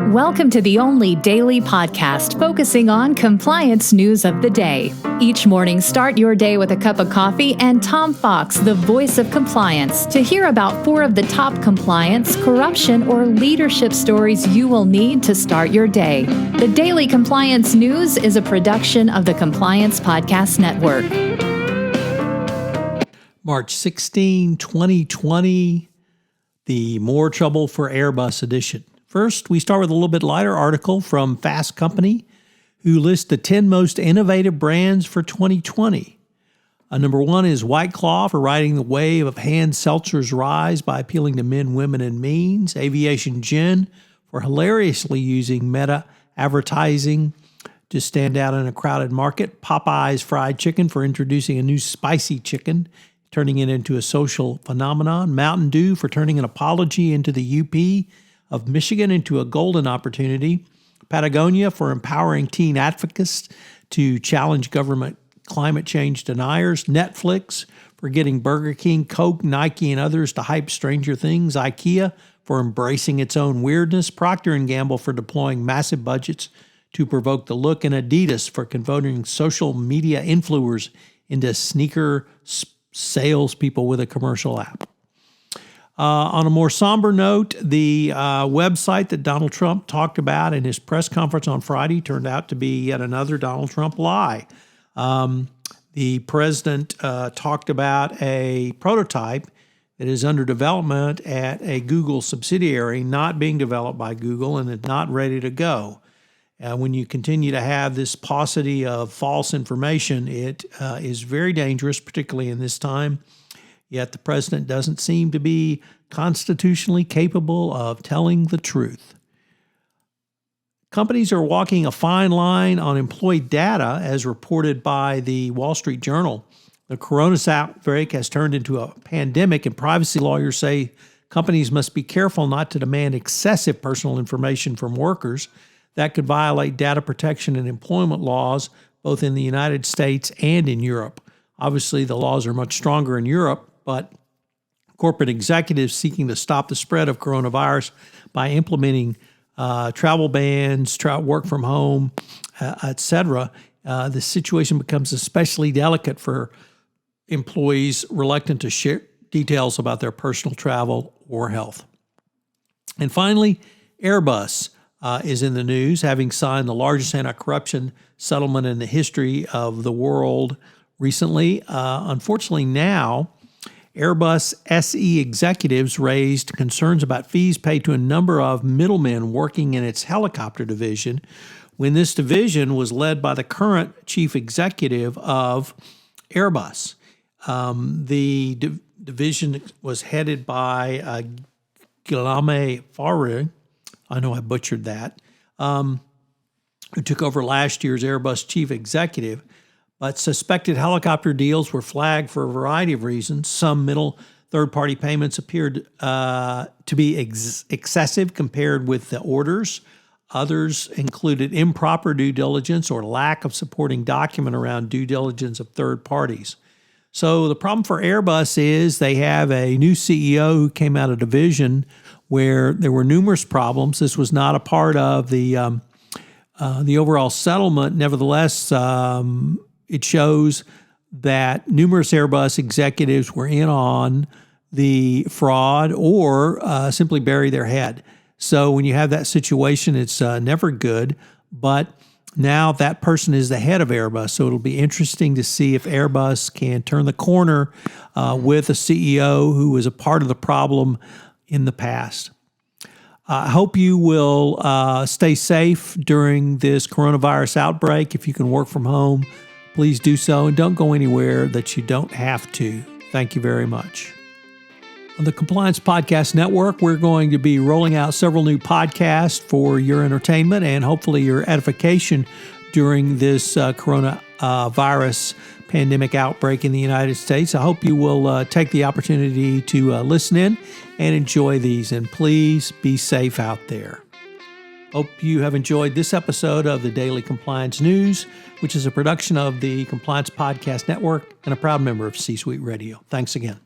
Welcome to the only daily podcast focusing on compliance news of the day. Each morning, start your day with a cup of coffee and Tom Fox, the voice of compliance, to hear about 4 of the top compliance, corruption, or leadership stories you will need to start your day. The Daily Compliance News is a production of the Compliance Podcast Network. March 16, 2020, the More Trouble for Airbus edition. First, we start with a little bit lighter article from Fast Company, who lists the 10 most innovative brands for 2020. Number 1 is White Claw for riding the wave of hand seltzer's rise by appealing to men, women, and means. Aviation Gin for hilariously using meta advertising to stand out in a crowded market. Popeye's Fried Chicken for introducing a new spicy chicken, turning it into a social phenomenon. Mountain Dew for turning an apology into the UP of Michigan into a golden opportunity. Patagonia for empowering teen advocates to challenge government climate change deniers. Netflix for getting Burger King, Coke, Nike, and others to hype Stranger Things. IKEA for embracing its own weirdness. Procter & Gamble for deploying massive budgets to provoke the look. And Adidas for converting social media influencers into sneaker salespeople with a commercial app. On a more somber note, the website that Donald Trump talked about in his press conference on Friday turned out to be yet another Donald Trump lie. The president talked about a prototype that is under development at a Google subsidiary, not being developed by Google and is not ready to go. When you continue to have this paucity of false information, it is very dangerous, particularly in this time. Yet the president doesn't seem to be constitutionally capable of telling the truth. Companies are walking a fine line on employee data, as reported by the Wall Street Journal. The coronavirus outbreak has turned into a pandemic, and privacy lawyers say companies must be careful not to demand excessive personal information from workers. That could violate data protection and employment laws, both in the United States and in Europe. Obviously, the laws are much stronger in Europe, but corporate executives seeking to stop the spread of coronavirus by implementing travel bans, work from home, etc., the situation becomes especially delicate for employees reluctant to share details about their personal travel or health. And finally, Airbus is in the news, having signed the largest anti-corruption settlement in the history of the world recently. Unfortunately, now, Airbus SE executives raised concerns about fees paid to a number of middlemen working in its helicopter division, when this division was led by the current chief executive of Airbus. The division was headed by Guillaume Farre, I know I butchered that, who took over last year's Airbus chief executive. But suspected helicopter deals were flagged for a variety of reasons. Some middle third-party payments appeared to be excessive compared with the orders. Others included improper due diligence or lack of supporting document around due diligence of third parties. So the problem for Airbus is they have a new CEO who came out of division where there were numerous problems. This was not a part of the overall settlement. Nevertheless, it shows that numerous Airbus executives were in on the fraud or simply bury their head. So when you have that situation, it's never good. But now that person is the head of Airbus, so it'll be interesting to see if Airbus can turn the corner with a CEO who was a part of the problem in the past. I hope you will stay safe during this coronavirus outbreak. If you can work from home, please do so, and don't go anywhere that you don't have to. Thank you very much. On the Compliance Podcast Network, we're going to be rolling out several new podcasts for your entertainment and hopefully your edification during this coronavirus pandemic outbreak in the United States. I hope you will take the opportunity to listen in and enjoy these, and please be safe out there. Hope you have enjoyed this episode of the Daily Compliance News, which is a production of the Compliance Podcast Network and a proud member of C-Suite Radio. Thanks again.